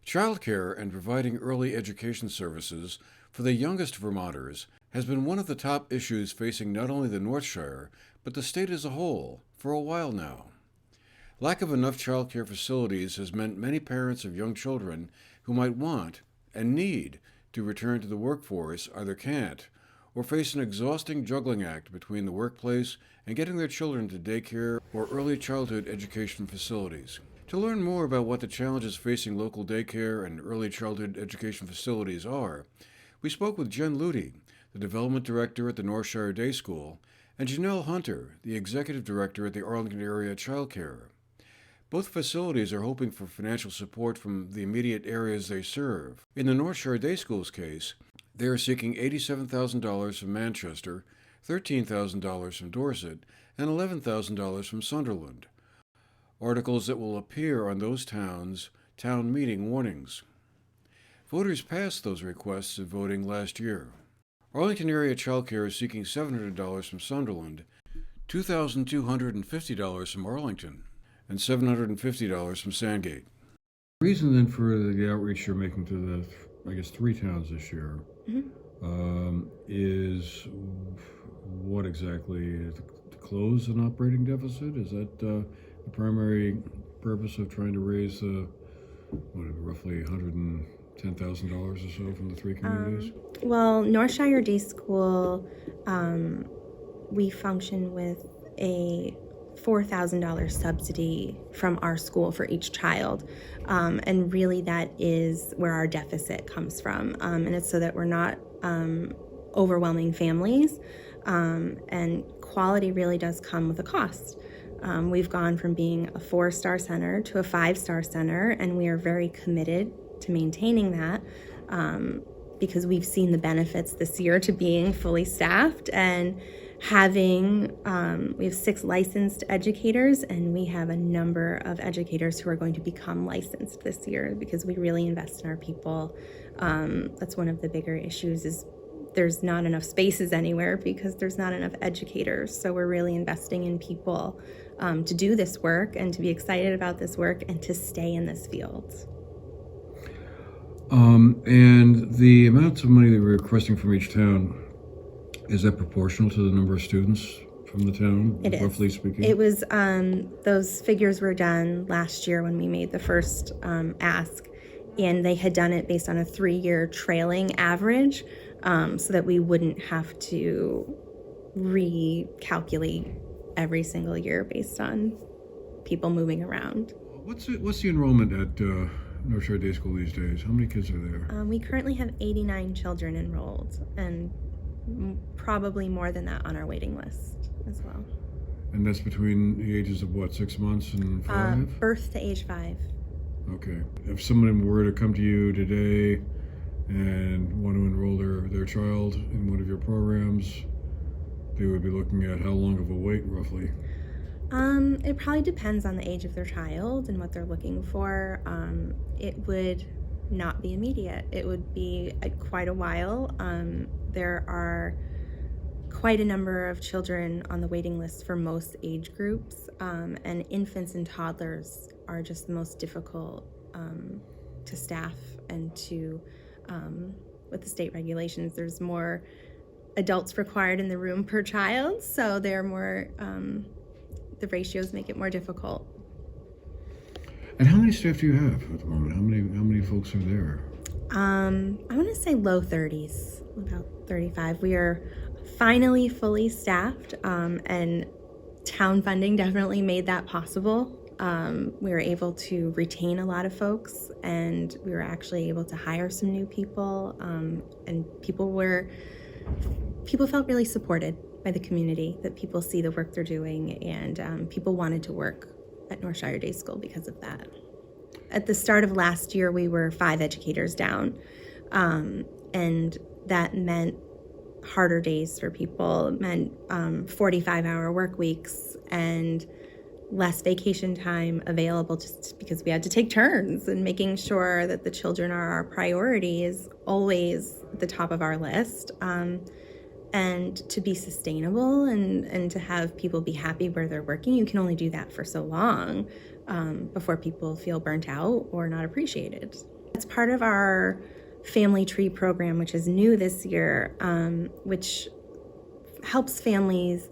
Childcare and providing early education services for the youngest Vermonters has been one of the top issues facing not only the Northshire, but the state as a whole for a while now. Lack of enough childcare facilities has meant many parents of young children who might want and need to return to the workforce either can't or face an exhausting juggling act between the workplace and getting their children to daycare or early childhood education facilities. To learn more about what the challenges facing local daycare and early childhood education facilities are, we spoke with Jen Luty, the Development Director at the Northshire Day School, and Janelle Hunter, the Executive Director at the Arlington Area Childcare. Both facilities are hoping for financial support from the immediate areas they serve. In the Northshire Day School's case, they are seeking $87,000 from Manchester, $13,000 from Dorset, and $11,000 from Sunderland. Articles that will appear on those towns' town meeting warnings. Voters passed those requests in voting last year. Arlington Area Childcare is seeking $700 from Sunderland, $2,250 from Arlington, and $750 from Sandgate. The reason then for the outreach you're making to the, 3 towns this year is what exactly? To close an operating deficit? Is that the primary purpose of trying to raise roughly $110,000 or so from the 3 communities? Well, Northshire Day School, we function with a $4,000 subsidy from our school for each child. And really that is where our deficit comes from. And it's so that we're not overwhelming families. And quality really does come with a cost. We've gone from being a 4-star center to a 5-star center, and we are very committed to maintaining that because we've seen the benefits this year to being fully staffed and having, we have 6 licensed educators, and we have a number of educators who are going to become licensed this year because we really invest in our people. That's one of the bigger issues is there's not enough spaces anywhere because there's not enough educators. So we're really investing in people to do this work and to be excited about this work and to stay in this field. And the amounts of money that we're requesting from each town, is that proportional to the number of students from the town, it roughly is. speaking? It was, those figures were done last year when we made the first ask, and they had done it based on a 3-year trailing average so that we wouldn't have to recalculate every single year based on people moving around. What's the enrollment at Northshire Day School these days? How many kids are there? We currently have 89 children enrolled, and probably more than that on our waiting list as well. And that's between the ages of what, 6 months and 5? Birth to age 5. Okay. If someone were to come to you today and want to enroll their child in one of your programs, they would be looking at how long of a wait roughly? It probably depends on the age of their child and what they're looking for. It would not be immediate. It would be quite a while. There are quite a number of children on the waiting list for most age groups, and infants and toddlers are just the most difficult to staff and to, with the state regulations, there's more adults required in the room per child, so they're more, the ratios make it more difficult. And how many staff do you have at the moment? How many folks are there? I want to say low 30s, about 35. We are finally fully staffed, and town funding definitely made that possible. We were able to retain a lot of folks, and we were actually able to hire some new people, and people felt really supported by the community, that people see the work they're doing, and people wanted to work at Northshire Day School because of that. At the start of last year, we were 5 educators down, and that meant harder days for people. It meant 45-hour work weeks and less vacation time available just because we had to take turns, and making sure that the children are our priority is always at the top of our list. And to be sustainable and to have people be happy where they're working, you can only do that for so long before people feel burnt out or not appreciated. It's part of our family tree program, which is new this year, which helps families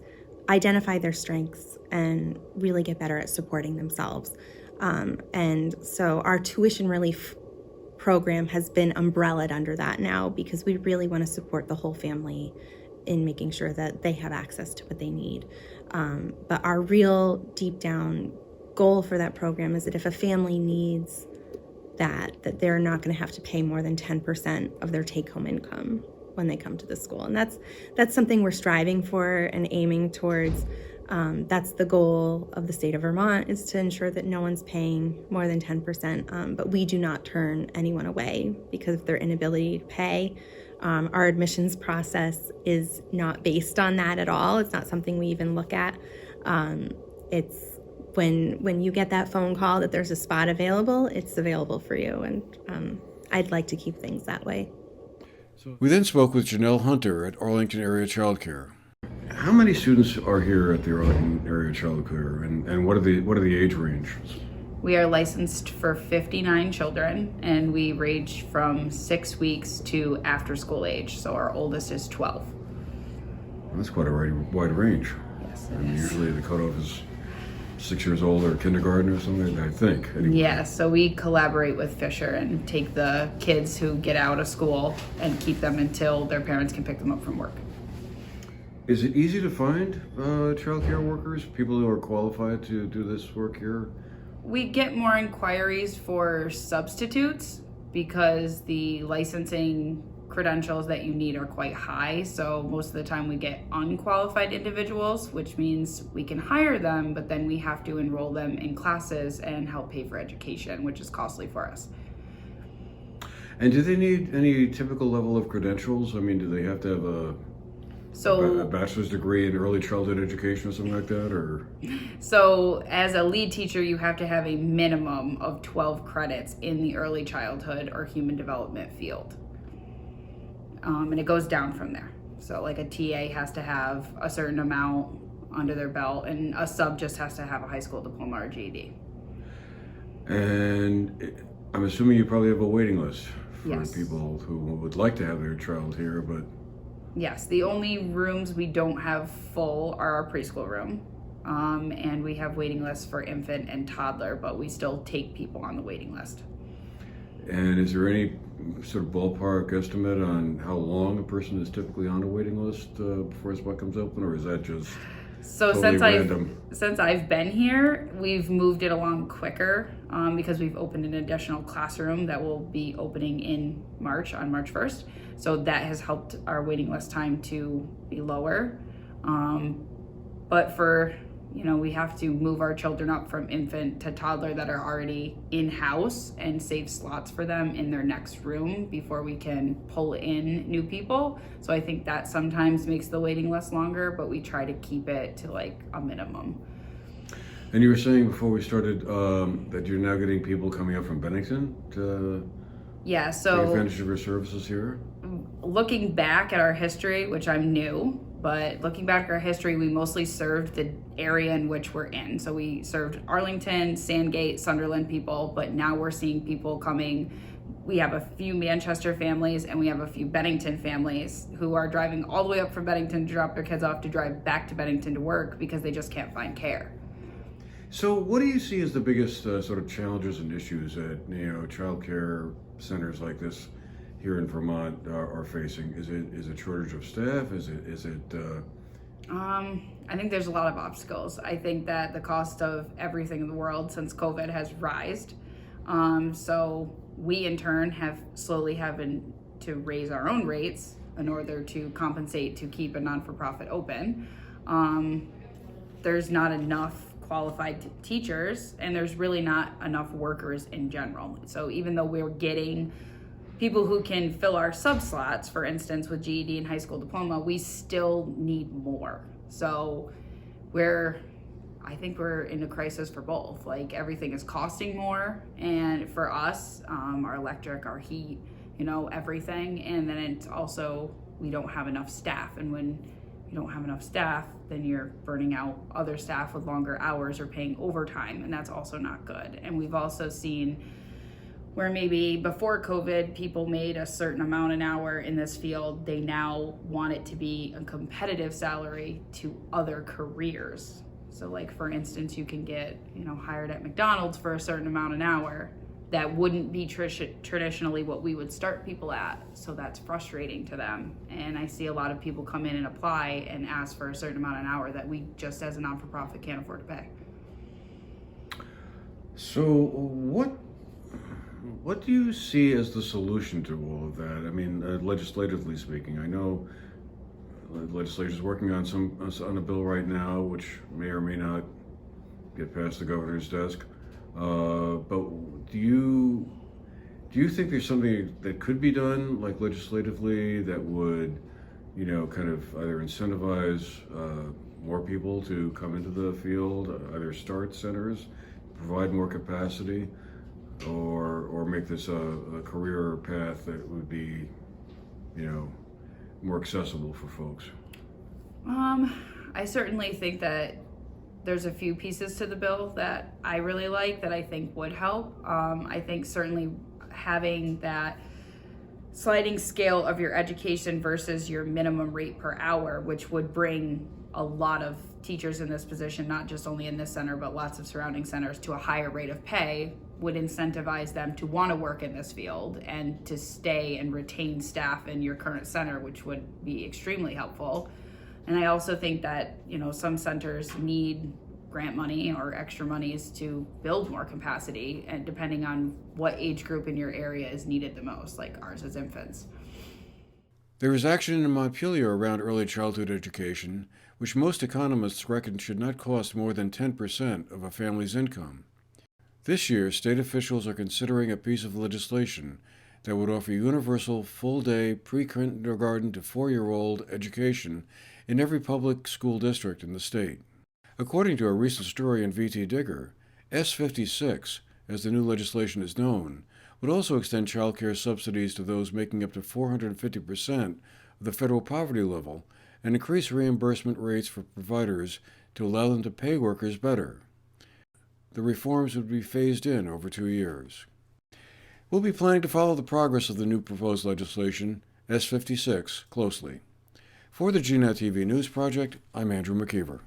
identify their strengths and really get better at supporting themselves. And so our tuition relief program has been umbrellaed under that now, because we really want to support the whole family in making sure that they have access to what they need. But our real deep down goal for that program is that if a family needs that they're not going to have to pay more than 10% of their take-home income when they come to the school. And that's something we're striving for and aiming towards. That's the goal of the state of Vermont, is to ensure that no one's paying more than 10%, but we do not turn anyone away because of their inability to pay. Our admissions process is not based on that at all. It's not something we even look at. It's when you get that phone call that there's a spot available, it's available for you, and I'd like to keep things that way. We then spoke with Janelle Hunter at Arlington Area Childcare. How many students are here at the Arlington Area Childcare, and what are the age ranges? We are licensed for 59 children, and we range from 6 weeks to after school age. So our oldest is 12. Well, that's quite a wide range. Yes, And usually the cutoff is 6 years old or kindergarten or something, I think. Anyway. Yeah, so we collaborate with Fisher and take the kids who get out of school and keep them until their parents can pick them up from work. Is it easy to find childcare workers, people who are qualified to do this work here? We get more inquiries for substitutes because the licensing credentials that you need are quite high. So most of the time we get unqualified individuals, which means we can hire them, but then we have to enroll them in classes and help pay for education, which is costly for us. And do they need any typical level of credentials? I mean, do they have to have a bachelor's degree in early childhood education or something like that, or? So as a lead teacher, you have to have a minimum of 12 credits in the early childhood or human development field. And it goes down from there. So like a TA has to have a certain amount under their belt, and a sub just has to have a high school diploma or GED. And I'm assuming you probably have a waiting list for Yes. people who would like to have their child here, but... Yes, the only rooms we don't have full are our preschool room. And we have waiting lists for infant and toddler, but we still take people on the waiting list. And is there any sort of ballpark estimate on how long a person is typically on a waiting list before a spot comes open, or is that just So totally random? since I've been here, we've moved it along quicker because we've opened an additional classroom that will be opening in March, on March 1st. So that has helped our waiting list time to be lower. But for, we have to move our children up from infant to toddler that are already in-house and save slots for them in their next room before we can pull in new people. So I think that sometimes makes the waiting list longer, but we try to keep it to like a minimum. And you were saying before we started that you're now getting people coming up from Bennington to Yeah, take so advantage of your services here? looking back at our history, which I'm new, but looking back at our history, we mostly served the area in which we're in. So we served Arlington, Sandgate, Sunderland people, but now we're seeing people coming. We have a few Manchester families and we have a few Bennington families who are driving all the way up from Bennington to drop their kids off to drive back to Bennington to work because they just can't find care. So what do you see as the biggest sort of challenges and issues that, child care centers like this here in Vermont are facing? Is it shortage of staff? Is it? I think there's a lot of obstacles. I think that the cost of everything in the world since COVID has risen. So we in turn have slowly having to raise our own rates in order to compensate to keep a non-for-profit open. There's not enough qualified teachers, and there's really not enough workers in general. So even though we're getting people who can fill our sub slots, for instance, with GED and high school diploma, we still need more. So I think we're in a crisis for both. Like everything is costing more, and for us, our electric, our heat, everything. And then it's also, we don't have enough staff. And when you don't have enough staff, then you're burning out other staff with longer hours or paying overtime, and that's also not good. And we've also seen where maybe before COVID, people made a certain amount an hour in this field, they now want it to be a competitive salary to other careers. So like, for instance, you can get, hired at McDonald's for a certain amount an hour. That wouldn't be traditionally what we would start people at. So that's frustrating to them. And I see a lot of people come in and apply and ask for a certain amount an hour that we just as a non-for-profit can't afford to pay. So what do you see as the solution to all of that? I mean, legislatively speaking, I know legislature's working on a bill right now, which may or may not get past the governor's desk. But do you think there's something that could be done, like legislatively, that would, kind of either incentivize more people to come into the field, either start centers, provide more capacity, or make this a career path that would be, more accessible for folks? I certainly think that there's a few pieces to the bill that I really like that I think would help. I think certainly having that sliding scale of your education versus your minimum rate per hour, which would bring a lot of teachers in this position, not just only in this center, but lots of surrounding centers, to a higher rate of pay, would incentivize them to want to work in this field and to stay and retain staff in your current center, which would be extremely helpful. And I also think that, some centers need grant money or extra monies to build more capacity, and depending on what age group in your area is needed the most, like ours is infants. There is action in Montpelier around early childhood education, which most economists reckon should not cost more than 10% of a family's income. This year, state officials are considering a piece of legislation that would offer universal full-day pre-kindergarten to 4-year-old education in every public school district in the state. According to a recent story in VT Digger, S56, as the new legislation is known, would also extend childcare subsidies to those making up to 450% of the federal poverty level and increase reimbursement rates for providers to allow them to pay workers better. The reforms would be phased in over 2 years. We'll be planning to follow the progress of the new proposed legislation, S56, closely. For the GNAT-TV News Project, I'm Andrew McKeever.